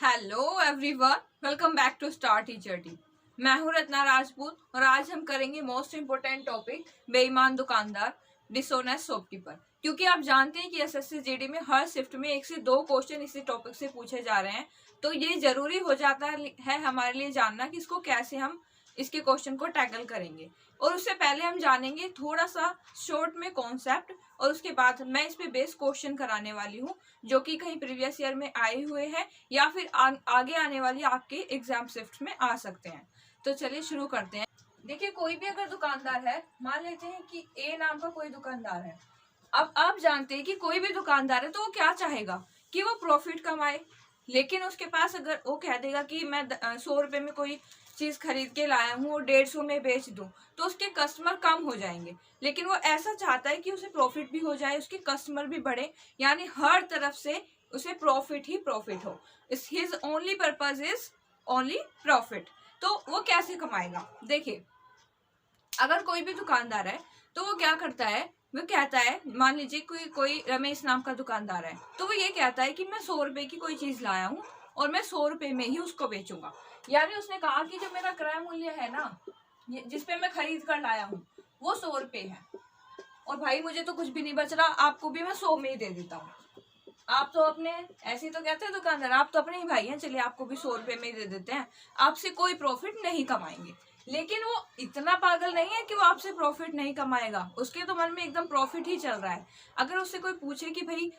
Hello everyone, welcome back to star teacher team. मैं हूं रत्ना राजपूत और आज हम करेंगे मोस्ट इम्पोर्टेंट टॉपिक बेईमान दुकानदार, डिसऑनेस्ट शॉपकीपर। क्योंकि आप जानते हैं कि एसएससी जीडी में हर शिफ्ट में 1 से 2 क्वेश्चन इसी टॉपिक से पूछे जा रहे हैं, तो ये जरूरी हो जाता है हमारे लिए जानना कि इसको कैसे हम इसके क्वेश्चन को टैकल करेंगे। और उससे पहले हम जानेंगे थोड़ा सा शॉर्ट में कॉन्सेप्ट, और उसके बाद मैं इस पे बेस क्वेश्चन कराने वाली हूँ जो कि कहीं प्रीवियस ईयर में आए हुए हैं या फिर आगे आने वाली आपके एग्जाम शिफ्ट में आ सकते हैं। तो चलिए शुरू करते हैं। देखिए, कोई भी अगर दुकानदार है, मान लेते हैं कि ए नाम का कोई दुकानदार है। अब आप जानते हैं कि कोई भी दुकानदार है तो वो क्या चाहेगा कि वो प्रॉफिट कमाए। लेकिन उसके पास अगर वो कह देगा कि मैं 100 रुपए में कोई चीज खरीद के लाया हूँ और 150 में बेच दूं, तो उसके कस्टमर कम हो जाएंगे। लेकिन वो ऐसा चाहता है कि उसे प्रॉफिट भी हो जाए, उसके कस्टमर भी बढ़े, यानी हर तरफ से उसे प्रॉफिट ही प्रॉफिट हो। His only purpose is only profit. तो वो कैसे कमाएगा? देखिए, अगर कोई भी दुकानदार है तो वो क्या करता है, वो कहता है, मान लीजिए कोई रमेश नाम का दुकानदार है, तो वो ये कहता है कि मैं 100 रुपए की कोई चीज लाया हूँ और मैं 100 रुपए में ही उसको बेचूंगा। यानी उसने कहा कि जो मेरा क्रय मूल्य है ना, जिसपे मैं खरीद कर लाया हूँ, वो 100 रुपए है और भाई मुझे तो कुछ भी नहीं बच रहा, आपको भी मैं 100 में ही दे देता हूँ। आप तो अपने, ऐसे ही तो कहते हैं दुकानदार, आप तो अपने ही भाई हैं, चलिए आपको भी 100 रुपए में ही दे देते हैं, आपसे कोई प्रॉफिट नहीं कमाएंगे। लेकिन वो इतना पागल नहीं है कि वो आपसे प्रॉफिट नहीं कमाएगा, उसके तो मन में एकदम प्रॉफिट ही चल रहा है। अगर उससे कोई पूछे कि भाई,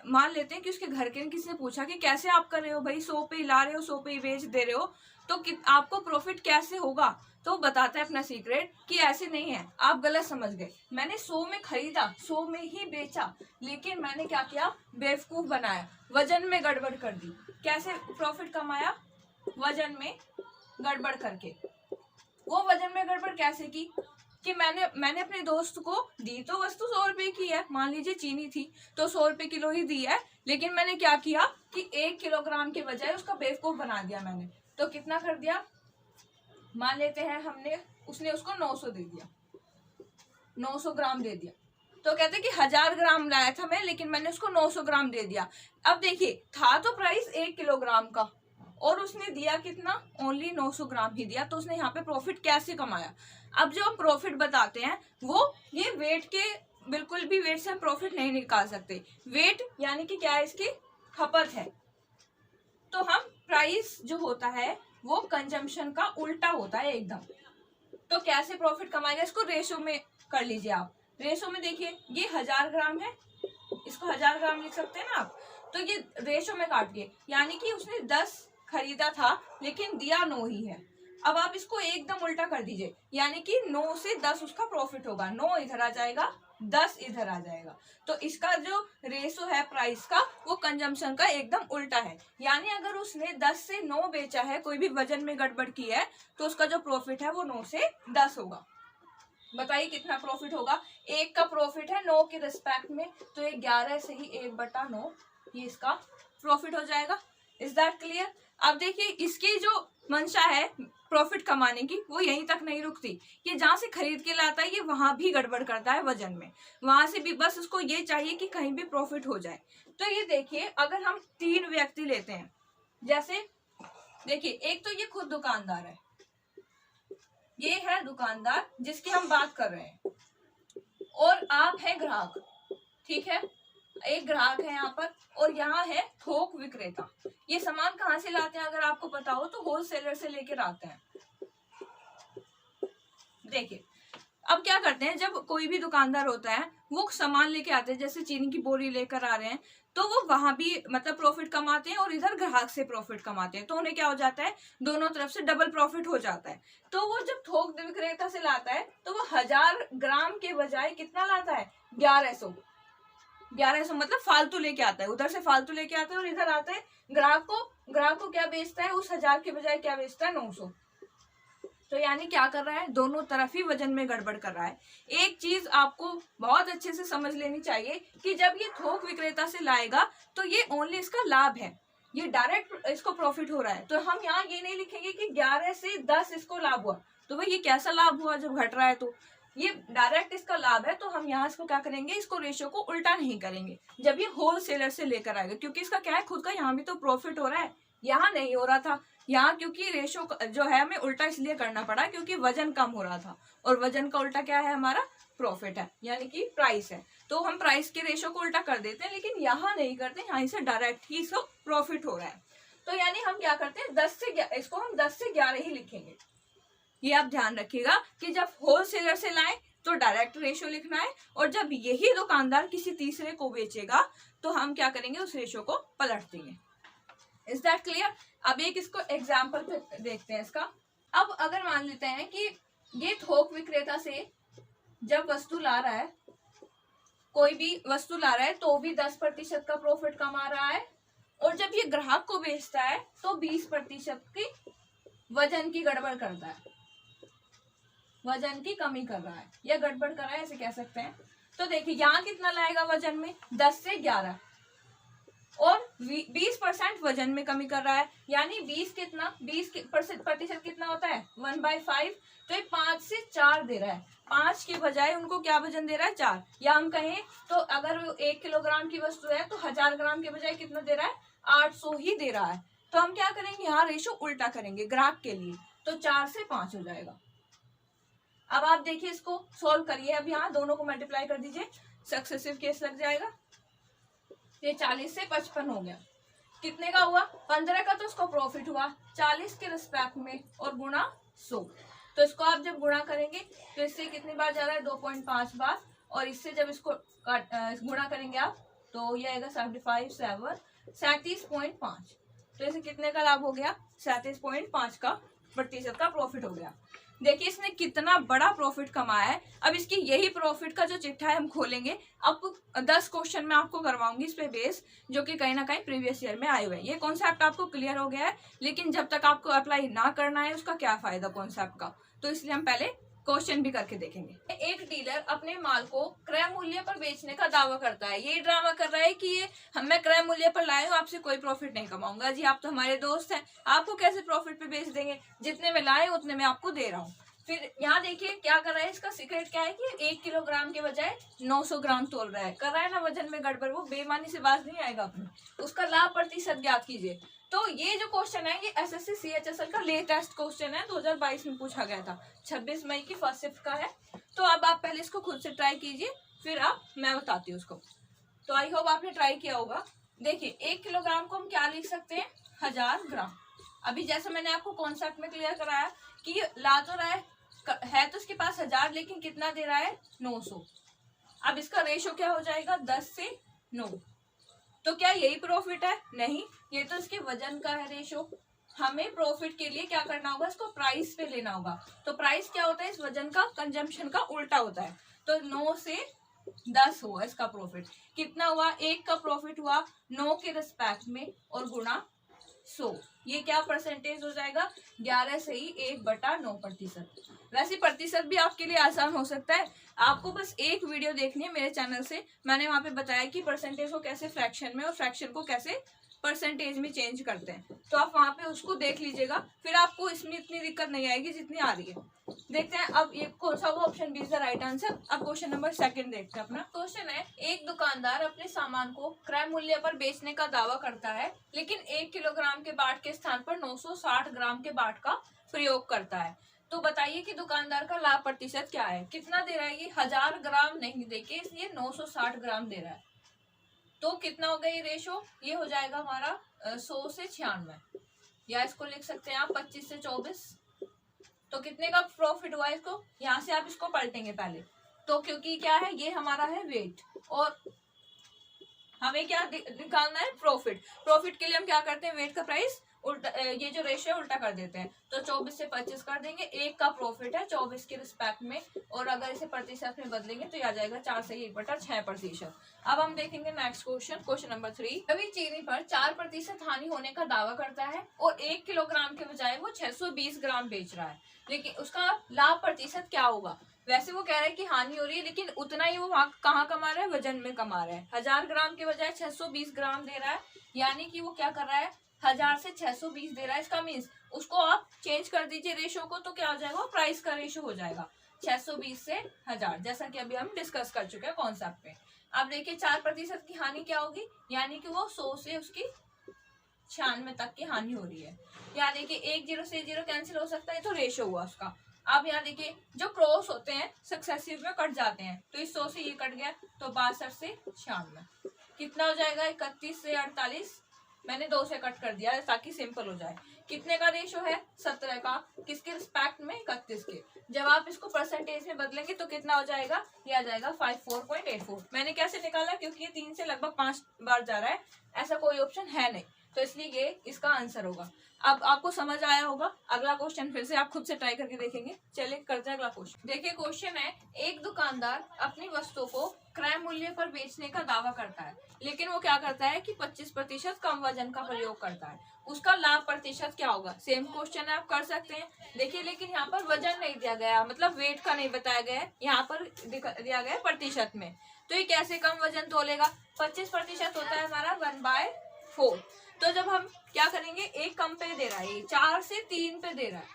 मान लेते हैं कि उसके घर के किसी ने पूछा कि कैसे आप कर रहे हो भाई, 100 पे ही ला रहे हो, 100 पे ही बेच दे रहे हो, तो आपको प्रॉफिट कैसे होगा? तो बताता है अपना सीक्रेट कि ऐसे नहीं है, आप गलत समझ गए, मैंने 100 में खरीदा, 100 में ही बेचा, लेकिन मैंने क्या किया, बेवकूफ बनाया, वजन में गड़बड़ कर दी। कैसे प्रॉफिट कमाया? वजन में गड़बड़ करके। वो वजन में गड़बड़ कैसे की कि मैंने अपने दोस्त को दी तो वस्तु 100 रुपए की है, मान लीजिए चीनी थी तो 100 रुपए किलो ही दी है, लेकिन मैंने क्या किया कि 1 किलोग्राम के बजाय उसका बेवकूफ बना दिया मैंने। तो कितना कर दिया, मान लेते हैं उसने उसको 900 दे दिया, 900 ग्राम दे दिया। तो कहते कि 1000 ग्राम लाया था मैं, लेकिन मैंने उसको 900 ग्राम दे दिया। अब देखिए, था तो प्राइस 1 किलोग्राम का और उसने दिया कितना, ओनली 900 ग्राम ही दिया, तो उसने यहाँ पे प्रॉफिट कैसे कमाया? अब जो हम प्रॉफिट बताते हैं वो ये वेट के, बिल्कुल भी वेट से हम प्रॉफिट नहीं निकाल सकते। वेट यानी कि क्या है, इसकी खपत है। तो हम प्राइस जो होता है वो कंजम्पशन का उल्टा होता है एकदम। तो कैसे प्रॉफिट कमाएगा? इसको रेशो में कर लीजिए आप। रेशो में देखिए, ये 1000 ग्राम है, इसको 1000 ग्राम लिख सकते हैं ना आप। तो ये रेशो में काटिए, यानी कि उसने 10 खरीदा था लेकिन दिया 9 ही है। अब आप इसको एकदम उल्टा कर दीजिए, यानी कि 9 से 10 उसका प्रॉफिट होगा, 9 इधर आ जाएगा, 10 इधर आ जाएगा। तो इसका जो रेशो है प्राइस का, वो कंजम्पशन का एकदम उल्टा है। यानी अगर उसने 10 से 9 बेचा है, कोई भी वजन में गड़बड़ की है, तो उसका जो प्रॉफिट है वो 9 से 10 होगा। बताइए कितना प्रॉफिट होगा? 1 का प्रॉफिट है 9 के रिस्पेक्ट में, तो ये 11 से ही 1/9 ये इसका प्रॉफिट हो जाएगा। Is that clear? अब देखिए, इसकी जो मंशा है प्रॉफिट कमाने की, वो यहीं तक नहीं रुकती। ये जहां से खरीद के लाता है ये वहां भी गड़बड़ करता है वजन में, वहां से भी बस उसको ये चाहिए कि कहीं भी प्रॉफिट हो जाए। तो ये देखिए, अगर हम 3 व्यक्ति लेते हैं, जैसे देखिए, एक तो ये खुद दुकानदार है, ये है दुकानदार जिसकी हम बात कर रहे हैं, और आप है ग्राहक, ठीक है, एक ग्राहक है यहाँ पर, और यहाँ है थोक विक्रेता। ये सामान कहाँ से लाते हैं अगर आपको पता हो तो होलसेलर से लेकर आते हैं। देखिए, अब क्या करते हैं, जब कोई भी दुकानदार होता है वो सामान लेके आते हैं, जैसे चीनी की बोरी लेकर आ रहे हैं, तो वो वहां भी मतलब प्रॉफिट कमाते हैं और इधर ग्राहक से प्रॉफिट कमाते हैं, तो उन्हें क्या हो जाता है, दोनों तरफ से डबल प्रॉफिट हो जाता है। तो वो जब थोक विक्रेता से लाता है तो वो 1000 ग्राम के बजाय कितना लाता है, 1100। 1100 मतलब फालतू लेके आता है, उधर से फालतू लेके आता है और इधर आता है ग्राहक को क्या बेचता है, उस 1000 के बजाय क्या बेचता है, 900। तो यानी क्या कर रहा है, दोनों तरफ ही वजन में गड़बड़ कर रहा है। एक चीज आपको बहुत अच्छे से समझ लेनी चाहिए कि जब ये थोक विक्रेता से लाएगा तो ये ओनली इसका लाभ है, ये डायरेक्ट इसको प्रॉफिट हो रहा है। तो हम यहाँ ये नहीं लिखेंगे कि 11 से 10 इसको लाभ हुआ, तो भाई ये कैसा लाभ हुआ जब घट रहा है, तो ये डायरेक्ट इसका लाभ है। तो हम यहाँ इसको क्या करेंगे, इसको रेशियो को उल्टा नहीं करेंगे जब ये होलसेलर से लेकर आएगा, क्योंकि इसका क्या है, खुद का यहाँ भी तो प्रॉफिट हो रहा है, यहाँ नहीं हो रहा था, यहाँ क्योंकि रेशो जो है हमें उल्टा इसलिए करना पड़ा क्योंकि वजन कम हो रहा था, और वजन का उल्टा क्या है हमारा, प्रॉफिट है, यानी कि प्राइस है। तो हम प्राइस के रेशो को उल्टा कर देते हैं, लेकिन यहाँ नहीं करते, यहाँ से डायरेक्ट ही इसको प्रॉफिट हो रहा है। तो यानी हम क्या करते हैं, 10 से इसको हम 10 से 11 ही लिखेंगे। ये आप ध्यान रखिएगा कि जब होलसेलर से लाएं तो डायरेक्ट रेशो लिखना है, और जब यही दुकानदार किसी तीसरे को बेचेगा तो हम क्या करेंगे, उस रेशो को पलट देंगे। Is that clear? अब एक इसको एग्जाम्पल पे देखते हैं इसका। अब अगर मान लेते हैं कि ये थोक विक्रेता से जब वस्तु ला रहा है, कोई भी वस्तु ला रहा है तो भी 10% का प्रॉफिट कमा रहा है, और जब ये ग्राहक को बेचता है तो 20% की वजन की गड़बड़ करता है, वजन की कमी कर रहा है या गड़बड़ कर रहा है, ऐसे कह सकते हैं। तो देखिए यहाँ कितना लाएगा वजन में, 10 से 11, और 20% वजन में कमी कर रहा है, यानी 20% कितना होता है, 1/5। तो ये 5 से 4 दे रहा है, 5 के बजाय उनको क्या वजन दे रहा है, 4। या हम कहें तो अगर 1 किलोग्राम की वस्तु है तो 1000 ग्राम के बजाय कितना दे रहा है, 800 ही दे रहा है। तो हम क्या करेंगे, यहाँ रेशो उल्टा करेंगे ग्राहक के लिए, तो 4 से 5 हो जाएगा। अब आप देखिए इसको सोल्व करिए, अब यहाँ दोनों को मल्टीप्लाई कर दीजिए, सक्सेसिव केस लग जाएगा। ये 40 से 55 हो गया, कितने का हुआ, 15 का तो उसको प्रॉफिट हुआ, 40 के रिस्पेक्ट में और गुणा 100। तो इसको आप जब गुणा करेंगे तो इससे कितनी बार जा रहा है, 2.5 बार, और इससे जब इसको गुणा करेंगे आप तो ये आएगा 37.5। तो इसे कितने का लाभ हो गया, 37.5 का प्रतिशत का प्रॉफिट हो गया। देखिए इसने कितना बड़ा प्रॉफिट कमाया है। अब इसकी यही प्रॉफिट का जो चिट्ठा है हम खोलेंगे, अब 10 क्वेश्चन मैं आपको करवाऊंगी इस पे बेस, जो कि कहीं ना कहीं प्रीवियस ईयर में आए हुए हैं। ये कॉन्सेप्ट आपको क्लियर हो गया है, लेकिन जब तक आपको अप्लाई ना करना है उसका क्या फायदा कॉन्सेप्ट का, तो इसलिए हम पहले क्वेश्चन भी करके देखेंगे। एक डीलर अपने माल को क्रय मूल्य पर बेचने का दावा करता है, ये ड्रामा कर रहा है कि ये मैं क्रय मूल्य पर लाया हूँ, आपसे कोई प्रॉफिट नहीं कमाऊंगा। जी आप तो हमारे दोस्त हैं, आपको कैसे प्रॉफिट पे बेच देंगे, जितने में लाए उतने में आपको दे रहा हूँ। फिर यहाँ देखिए क्या कर रहा है, इसका सीक्रेट क्या है कि 1 किलोग्राम के बजाय 900 ग्राम तोल रहा है, कर रहा है ना वजन में गड़बड़, वो बेईमानी से बात नहीं आएगा अपनी, उसका लाभ प्रतिशत ज्ञात कीजिए। तो ये जो क्वेश्चन है ये एसएससी CHSL का लेटेस्ट क्वेश्चन है, 2022 में पूछा गया था, 26 मई की फर्स्ट शिफ्ट का है। तो अब आप पहले इसको खुद से ट्राई कीजिए, फिर मैं बताती हूँ उसको। तो आई होप आपने ट्राई किया होगा। देखिए 1 किलोग्राम को हम क्या लिख सकते हैं, 1000 ग्राम। अभी जैसे मैंने आपको कॉन्सेप्ट में क्लियर कराया कि ला तो रहा है तो उसके पास 1000, लेकिन कितना दे रहा है, 900। अब इसका रेशो क्या हो जाएगा, 10 से 9। तो क्या यही प्रॉफिट है, नहीं, ये तो इसके वजन का है रेशो। हमें प्रॉफिट के लिए क्या करना होगा, इसको प्राइस पे लेना होगा। तो प्राइस क्या होता है, इस वजन का कंजम्पशन का उल्टा होता है। तो 9 से 10 हुआ इसका प्रॉफिट, कितना हुआ, 1 का प्रॉफिट हुआ 9 के रिस्पेक्ट में और गुणा 100। ये क्या परसेंटेज हो जाएगा, 11 से ही 1/9%। वैसे प्रतिशत भी आपके लिए आसान हो सकता है, आपको बस एक वीडियो देखनी है मेरे चैनल से, मैंने वहां पे बताया कि परसेंटेज को कैसे फ्रैक्शन में और फ्रैक्शन को कैसे परसेंटेज में चेंज करते हैं, तो आप वहां पे उसको देख लीजिएगा, फिर आपको इसमें इतनी दिक्कत नहीं आएगी जितनी आ रही है। देखते हैं अब ये कौन सा, वो option B is the right answer. अब क्वेश्चन नंबर 2 देखते हैं अपना। क्वेश्चन है, एक दुकानदार अपने सामान को क्रय मूल्य पर बेचने का दावा करता है, लेकिन 1 किलोग्राम के बाट के स्थान पर 960 ग्राम के बाट का प्रयोग करता है। तो बताइए कि दुकानदार का लाभ प्रतिशत क्या है, कितना दे रहा है, ये 1000 ग्राम नहीं देके इसलिए 960 ग्राम दे रहा है। तो कितना हो गया ये रेशो, ये हो जाएगा हमारा 100 से 96, या इसको लिख सकते हैं आप 25 से 24। तो कितने का प्रॉफिट हुआ इसको, यहाँ से आप इसको पलटेंगे पहले, तो क्योंकि क्या है, ये हमारा है वेट और हमें क्या निकालना है, प्रॉफिट। प्रॉफिट के लिए हम क्या करते हैं, वेट का प्राइस उल्टा, ये जो रेशियो उल्टा कर देते हैं। तो 24 से 25 कर देंगे, 1 का प्रॉफिट है 24 के रिस्पेक्ट में, और अगर इसे प्रतिशत में बदलेंगे तो आ जाएगा 4 से 1/6%। अब हम देखेंगे next question, question number 3। Ravi चीनी पर 4% हानि होने का दावा करता है और 1 किलोग्राम के बजाय वो 620 ग्राम बेच रहा है, लेकिन उसका लाभ प्रतिशत क्या होगा। वैसे वो कह रहा है कि हानि हो रही है, लेकिन उतना ही वो कहाँ कमा रहा है, वजन में कमा रहा है। 1000 ग्राम के बजाय 620 ग्राम दे रहा है, यानी कि वो क्या कर रहा है, 1000 से 620 दे रहा है। इसका मीन्स उसको आप चेंज कर दीजिए रेशो को, तो क्या हो जाएगा, प्राइस का रेशो हो जाएगा 620 से 1000, जैसा कि अभी हम डिस्कस कर चुके हैं कॉन्सेप्ट में। अब देखिए 4% की हानि क्या होगी, यानी कि वो 100 से उसकी 96 तक की हानि हो रही है। यहाँ देखिए 1 0 से 0 कैंसिल हो सकता है, तो रेशो हुआ उसका। अब यहाँ देखिए जो क्रॉस होते हैं सक्सेसिव में कट जाते हैं, तो इस 100 से ये कट गया, तो 62 से 96 कितना हो जाएगा, 31 से 48, मैंने 2 से कट कर दिया ताकि सिंपल हो जाए। कितने का रेशो है, 17 का, किसके रिस्पेक्ट में, 31 के। जब आप इसको परसेंटेज में बदलेंगे तो कितना हो जाएगा, ये आ जाएगा 54.84। मैंने कैसे निकाला, क्योंकि ये 3 से लगभग 5 बार जा रहा है, ऐसा कोई ऑप्शन है नहीं, तो इसलिए ये इसका आंसर होगा। अब आपको समझ आया होगा। अगला क्वेश्चन फिर से आप खुद से ट्राई करके देखेंगे। चलिए करते हैं अगला क्वेश्चन। देखिए क्वेश्चन है, एक दुकानदार अपनी वस्तु को क्रय मूल्य पर बेचने का दावा करता है, लेकिन वो क्या करता है कि 25% कम वजन का प्रयोग करता है, उसका लाभ प्रतिशत क्या होगा। सेम क्वेश्चन है, आप कर सकते हैं। देखिए लेकिन यहाँ पर वजन नहीं दिया गया, मतलब वेट का नहीं बताया गया है, यहाँ पर दिया गया है प्रतिशत में। तो ये कैसे कम वजन तोलेगा, 25% होता है हमारा 1/4। तो जब हम क्या करेंगे, एक कम पे दे रहा है, 4 से 3 पे दे रहा है,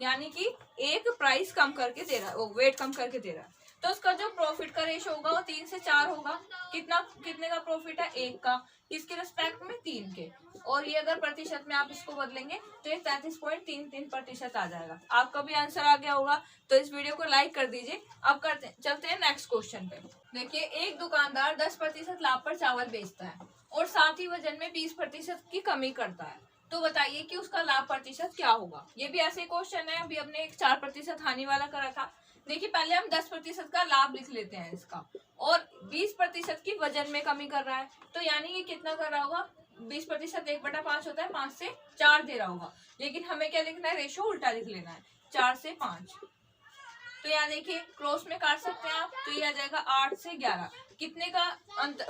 यानी कि एक प्राइस कम करके दे रहा है, वो वेट कम करके दे रहा है, तो उसका जो प्रॉफिट का रेशो होगा वो 3 से 4 होगा। कितने का प्रॉफिट है, 1 का, किसके रिस्पेक्ट में, 3 के। और ये अगर प्रतिशत में आप इसको बदलेंगे तो ये 33.33% आ जाएगा। आपका भी आंसर आ गया होगा, तो इस वीडियो को लाइक कर दीजिए। अब चलते हैं नेक्स्ट क्वेश्चन पे। देखिए एक दुकानदार 10% लाभ पर चावल बेचता है और साथ ही वजन में 20% की कमी करता है, तो बताइए कि उसका लाभ प्रतिशत क्या होगा। ये भी ऐसे क्वेश्चन है, अभी हमने एक 4% हानि वाला करा था। देखिए पहले हम 10% का लाभ लिख लेते हैं इसका, और 20% की वजन में कमी कर रहा है, तो यानी ये कितना कर रहा होगा, 20% 1/5 होता है, 5 से 4 दे रहा होगा, लेकिन हमें क्या लिखना है, रेशो उल्टा लिख लेना है, 4 से 5। तो यहाँ देखिए क्रॉस में काट सकते हैं आप, तो ये आ जाएगा 8 से 11। कितने का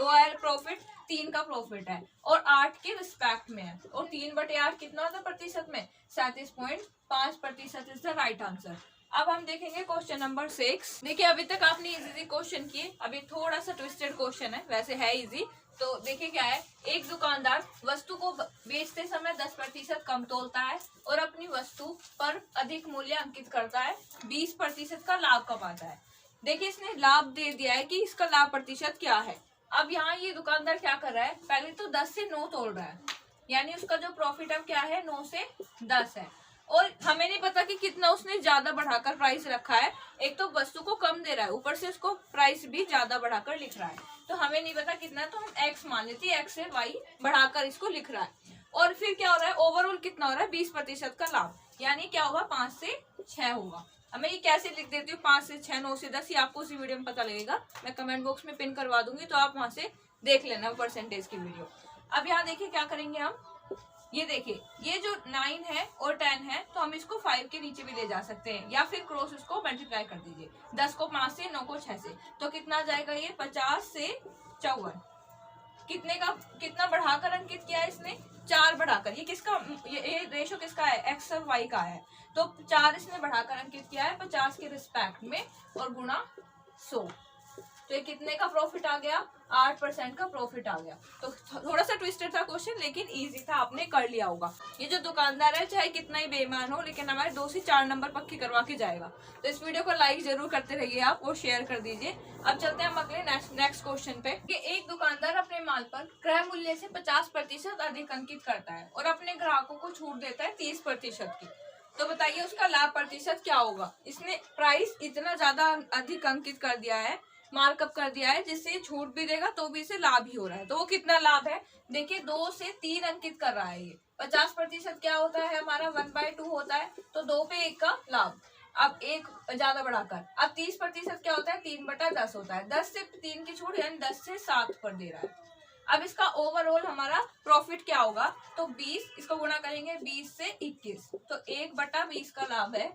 वो है प्रॉफिट, 3 का प्रॉफिट है, और 8 के रिस्पेक्ट में है, और 3/8 कितना होता है प्रतिशत में, 37.5% इज द राइट आंसर। अब हम देखेंगे क्वेश्चन नंबर 6। देखिए अभी तक आपने इजी क्वेश्चन किए, अभी थोड़ा सा ट्विस्टेड क्वेश्चन है, वैसे है इजी। तो देखिए क्या है, एक दुकानदार वस्तु को बेचते समय 10% कम तोलता है और अपनी वस्तु पर अधिक मूल्य अंकित करता है, 20% का लाभ कमाता है। देखिए इसने लाभ दे दिया है कि इसका लाभ प्रतिशत क्या है। अब यहाँ ये दुकानदार क्या कर रहा है, पहले तो 10 से 9 तोल रहा है, यानी उसका जो प्रॉफिट अब क्या है, 9 से 10 है, और हमें नहीं पता कि कितना उसने ज्यादा बढ़ाकर प्राइस रखा है। एक तो वस्तु को कम दे रहा है, ऊपर से उसको प्राइस भी ज्यादा बढ़ाकर लिख रहा है, तो हमें नहीं पता कितना, तो हम x मान लेते हैं, x से y बढ़ाकर इसको लिख रहा है। और फिर क्या हो रहा है, ओवरऑल कितना हो रहा है, 20% का लाभ, यानी क्या होगा, 5 से 6 होगा। हमें ये कैसे लिख देती हूँ, 5 से 6, 9 से 10, ये आपको उसी वीडियो में पता लगेगा, मैं कमेंट बॉक्स में पिन करवा दूंगी, तो आप वहां से देख लेना परसेंटेज की वीडियो। अब यहाँ देखिए क्या करेंगे हम, ये देखिए ये जो 9 है और 10 है, तो हम इसको 5 के नीचे भी ले जा सकते हैं, या फिर क्रॉस इसको मल्टीप्लाई कर दीजिए, 10 को 5 से, 9 को 6 से, तो कितना जाएगा, ये 50 से 54। कितना बढ़ाकर अंकित किया है इसने, 4 बढ़ाकर। ये किसका, ये रेशो किसका है, एक्स और वाई का है, तो 4 इसने बढ़ाकर अंकित किया है 50 के रिस्पेक्ट में, और गुणा 100, तो ये कितने का प्रॉफिट आ गया, 8% का प्रॉफिट आ गया। तो थोड़ा सा ट्विस्टेड था क्वेश्चन, लेकिन इजी था, आपने कर लिया होगा। ये जो दुकानदार है चाहे कितना ही बेईमान हो, लेकिन हमारे 2 से 4 नंबर पक्की करवा के जाएगा। तो इस वीडियो को लाइक जरूर करते रहिए आप, और शेयर कर दीजिए। अब चलते हैं हम अगले नेक्स्ट क्वेश्चन पे, कि एक दुकानदार अपने माल पर क्रय मूल्य से 50% अधिक अंकित करता है और अपने ग्राहकों को छूट देता है 30% की, तो बताइए उसका लाभ प्रतिशत क्या होगा। इसने प्राइस इतना ज्यादा अधिक अंकित कर दिया है, मार्कअप कर दिया है, जिससे छूट भी देगा तो भी इसे लाभ ही हो रहा है, तो वो कितना लाभ है, देखिए 2 से 3 अंकित कर रहा है। ये 50% क्या होता है हमारा, 1/2 होता है, तो 2 पे 1 का लाभ, अब 1 ज्यादा बढ़ाकर। अब 30% क्या होता है, 3/10 होता है, 10 से 3 की छूट, यानी 10 से 7 पर दे रहा है। अब इसका ओवरऑल हमारा प्रॉफिट क्या होगा, तो 20, इसको गुणा करेंगे 20 से 21, तो 1/20 का लाभ है,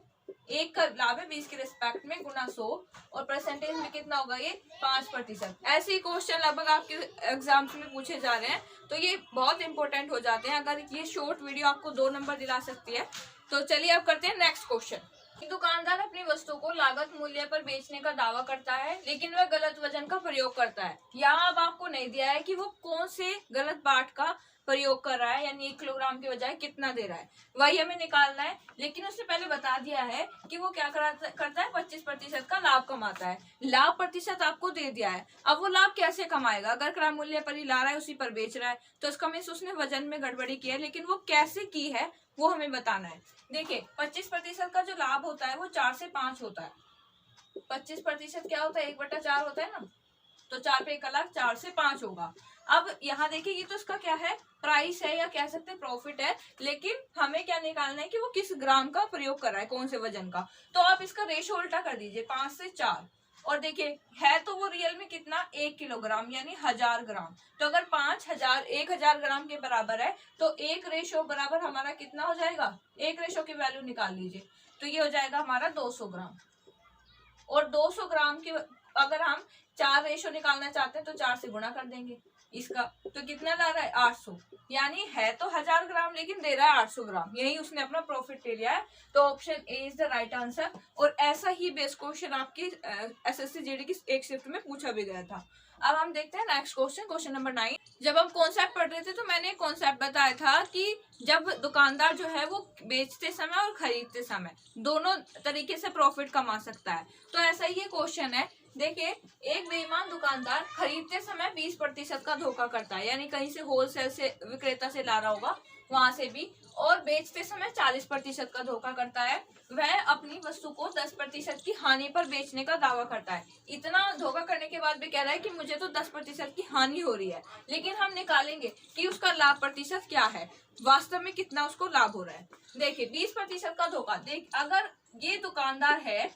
1 का लाभ है 20 के रिस्पेक्ट में, गुना 100, और परसेंटेज में कितना होगा, ये 5%। ऐसे ही क्वेश्चन लगभग आपके एग्जाम्स में पूछे जा रहे हैं, तो ये बहुत इंपॉर्टेंट हो जाते हैं। अगर ये शॉर्ट वीडियो आपको 2 नंबर दिला सकती है, तो चलिए अब करते हैं नेक्स्ट क्वेश्चन। दुकानदार अपनी वस्तु को लागत मूल्य पर बेचने का दावा करता है, लेकिन वह गलत वजन का प्रयोग करता है। यहाँ अब आपको नहीं दिया है कि वो कौन से गलत बाट का प्रयोग कर रहा है, यानी 1 किलोग्राम के बजाय कितना दे रहा है, वही हमें निकालना है। लेकिन उसने पहले बता दिया है कि वो क्या करता है, 25% का लाभ कमाता है। लाभ प्रतिशत आपको दे दिया है, अब वो लाभ कैसे कमाएगा? अगर क्रय मूल्य पर ही ला रहा है, उसी पर बेच रहा है, तो इसका मीन्स उसने वजन में गड़बड़ी की है, लेकिन वो कैसे की है वो हमें बताना है। देखिए 25% का जो लाभ होता है वो 4 से 5 होता है। 25% क्या होता है, 1/4 होता है ना, तो 4 पे 1 लाख, 4 से 5 होगा। अब यहाँ देखिए ये तो इसका क्या है, प्राइस है या कह सकते हैं प्रॉफिट है, लेकिन हमें क्या निकालना है कि वो किस ग्राम का प्रयोग कर रहा है, कौन से वजन का। तो आप इसका रेशो उल्टा कर दीजिए, 5 से 4, और देखिए है तो वो रियल में कितना, 1 किलोग्राम यानी 1000 ग्राम। तो अगर 1000 ग्राम के बराबर है तो 1 रेशो बराबर हमारा कितना हो जाएगा, 1 रेशो की वैल्यू निकाल लीजिए, तो ये हो जाएगा हमारा 200 ग्राम। और 200 ग्राम की अगर हम 4 रेशो निकालना चाहते हैं तो 4 से गुणा कर देंगे इसका, तो कितना ला रहा है, 800। यानी है तो 1000 ग्राम लेकिन दे रहा है 800 ग्राम, यही उसने अपना प्रॉफिट ले लिया है। तो option A is the right answer. और ऐसा ही बेस क्वेश्चन आपकी एसएससी जीडी की एक शिफ्ट में पूछा भी गया था। अब हम देखते हैं नेक्स्ट क्वेश्चन, क्वेश्चन नंबर 9। जब हम कॉन्सेप्ट पढ़ रहे थे तो मैंने कॉन्सेप्ट बताया था कि जब दुकानदार जो है वो बेचते समय और खरीदते समय दोनों तरीके से प्रॉफिट कमा सकता है। तो ऐसा ही ये क्वेश्चन है। देखिए एक बेईमान दुकानदार खरीदते समय 20% का धोखा करता है, यानी कहीं से होलसेल से विक्रेता से ला रहा होगा वहां से भी, और बेचते समय 40% का धोखा करता है। वह अपनी वस्तु को 10% की हानि पर बेचने का दावा करता है। इतना धोखा करने के बाद भी कह रहा है कि मुझे तो 10% की हानि हो रही है, लेकिन हम निकालेंगे कि उसका लाभ प्रतिशत क्या है, वास्तव में कितना उसको लाभ हो रहा है। देखिए 20% का धोखा, देख अगर ये दुकानदार है,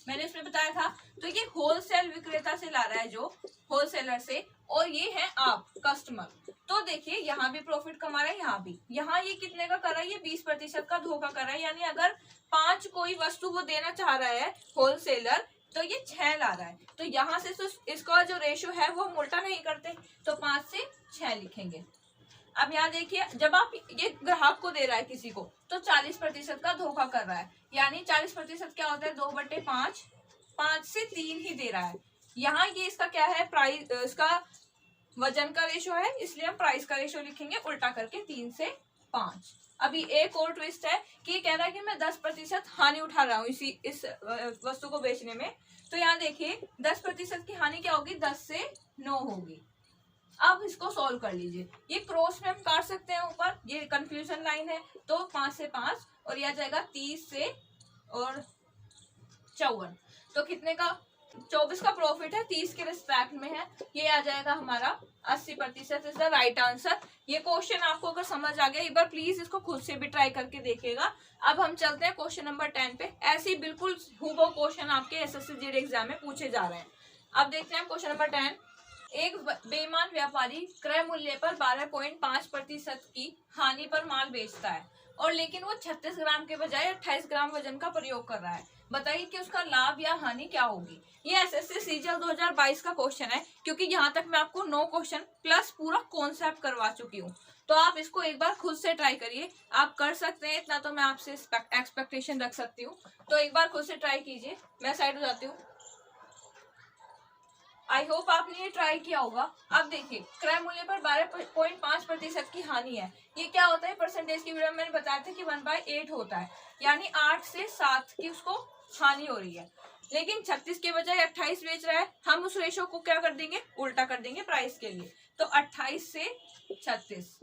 मैंने इसमें बताया था, तो ये होलसेल विक्रेता से ला रहा है, जो होलसेलर से, और ये है आप कस्टमर। तो देखिए यहाँ भी प्रॉफिट कमा रहा है, यहाँ भी, यहाँ ये कितने का कर रहा है, ये 20% का धोखा कर रहा है। यानी अगर 5 कोई वस्तु वो देना चाह रहा है होलसेलर, तो ये 6 ला रहा है। तो यहाँ से तो इसका जो रेशो है वो हम उल्टा नहीं करते, तो 5 से 6 लिखेंगे। अब यहाँ देखिए जब आप ये ग्राहक को दे रहा है किसी को, तो 40% का धोखा कर रहा है, यानी 40% क्या होता है, 2/5, 5 से 3 ही दे रहा है। यहाँ ये इसका क्या है, प्राइस, इसका वजन का रेशो है, इसलिए हम प्राइस का रेशो लिखेंगे उल्टा करके, 3 से 5। अभी एक और ट्विस्ट है कि ये कह रहा है कि मैं 10% हानि उठा रहा हूँ इस वस्तु को बेचने में। तो यहाँ देखिए 10% की हानि क्या होगी, 10 से 9 होगी। अब इसको सॉल्व कर लीजिए, ये क्रॉस में हम काट सकते हैं ऊपर, ये कंक्लूजन लाइन है, तो 5 से 5, और यह आ जाएगा 30 से और 54, तो कितने का, 24 का प्रॉफिट है, 30 के रिस्पेक्ट में है, ये आ जाएगा हमारा 80% इज द राइट आंसर। ये क्वेश्चन आपको अगर समझ आ गया, एक बार प्लीज इसको खुद से भी ट्राई करके देखिएगा। अब हम चलते हैं क्वेश्चन नंबर 10 पे। ऐसे ही बिल्कुल हूबहू क्वेश्चन आपके एसएससी जीडी एग्जाम में पूछे जा रहे हैं। अब देखते हैं क्वेश्चन नंबर 10। एक बेईमान व्यापारी क्रय मूल्य पर 12.5% की हानि पर माल बेचता है, और लेकिन वो 36 ग्राम के बजाय 28 ग्राम वजन का प्रयोग कर रहा है। बताइए कि उसका लाभ या हानि क्या होगी। ये एसएससी सीजीएल 2022 का क्वेश्चन है, क्योंकि यहाँ तक मैं आपको 9 क्वेश्चन प्लस पूरा कॉन्सेप्ट करवा चुकी हूँ। तो आप इसको एक बार खुद से ट्राई करिए, आप कर सकते हैं, इतना तो मैं आपसे एक्सपेक्टेशन रख सकती हूँ। तो एक बार खुद से ट्राई कीजिए। मैं साइड हो जाती हूँ। आई होप आपने ये ट्राई किया होगा। अब देखिए क्रय मूल्य पर 12.5% की हानि है। ये क्या होता है, परसेंटेज की वीडियो में मैंने बताया था कि 1/8 होता है, यानी 8 से 7 की उसको हानि हो रही है। लेकिन 36 के बजाय 28 बेच रहा है, हम उस रेशो को क्या कर देंगे, उल्टा कर देंगे प्राइस के लिए, तो 28 से 36।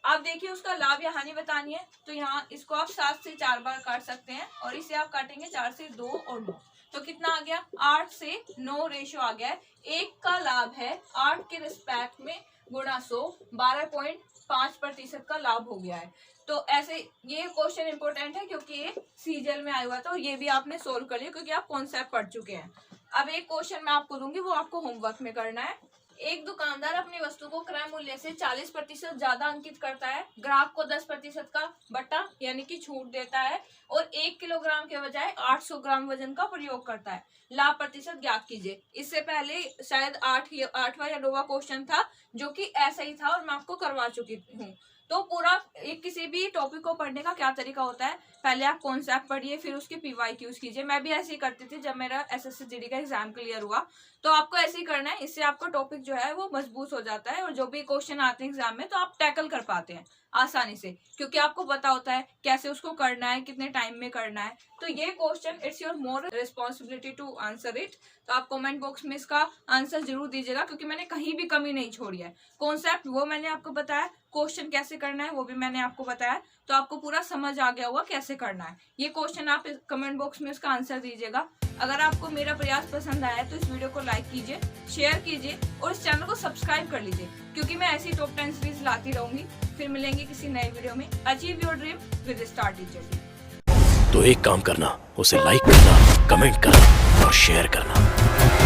आप देखिए उसका लाभ या हानि बतानी है, तो यहाँ इसको आप 7 से 4 बार काट सकते हैं, और इसे आप काटेंगे 4 से 2 और 9, तो कितना आ गया, 8 से 9 रेशो आ गया है। एक का लाभ है 8 के रिस्पेक्ट में गुणा 100, 12.5% का लाभ हो गया है। तो ऐसे ये क्वेश्चन इंपॉर्टेंट है क्योंकि ये सीजीएल में आया हुआ था, और ये भी आपने सोल्व कर लिया क्योंकि आप कॉन्सेप्ट पढ़ चुके हैं। अब एक क्वेश्चन मैं आपको दूंगी, वो आपको होमवर्क में करना है। एक दुकानदार अपनी वस्तु को क्रय मूल्य से 40% ज्यादा अंकित करता है, ग्राहक को 10% का बट्टा यानी कि छूट देता है, और 1 किलोग्राम के बजाय 800 ग्राम वजन का प्रयोग करता है। लाभ प्रतिशत ज्ञात कीजिए। इससे पहले शायद 8वां या 9वां क्वेश्चन था जो कि ऐसा ही था, और मैं आपको करवा चुकी हूँ। तो पूरा एक किसी भी टॉपिक को पढ़ने का क्या तरीका होता है, पहले आप कॉन्सेप्ट पढ़िए, फिर उसके PYQs कीजिए। मैं भी ऐसे ही करती थी जब मेरा SSC GD का एग्जाम क्लियर हुआ। तो आपको ऐसे ही करना है, इससे आपका टॉपिक जो है वो मजबूत हो जाता है और जो भी क्वेश्चन आते हैं एग्जाम में तो आप टैकल कर पाते हैं आसानी से, क्योंकि आपको पता होता है कैसे उसको करना है, कितने टाइम में करना है। तो ये question it's your more responsibility to answer it. तो आप कमेंट बॉक्स में इसका आंसर जरूर दीजिएगा, क्योंकि मैंने कहीं भी कमी नहीं छोड़ी है। कॉन्सेप्ट वो मैंने आपको बताया, क्वेश्चन कैसे करना है वो भी मैंने आपको बताया, तो आपको पूरा समझ आ गया होगा कैसे करना है। ये क्वेश्चन आप कमेंट बॉक्स में इसका आंसर दीजिएगा। अगर आपको मेरा प्रयास पसंद आया तो इस वीडियो को लाइक कीजिए, शेयर कीजिए और इस चैनल को सब्सक्राइब कर लीजिए, क्योंकि मैं ऐसी टॉप 10 सीरीज लाती रहूंगी। फिर मिलेंगे किसी नए वीडियो में। Achieve your dream with star teacher. तो एक काम करना, उसे लाइक करना, कमेंट करना और शेयर करना।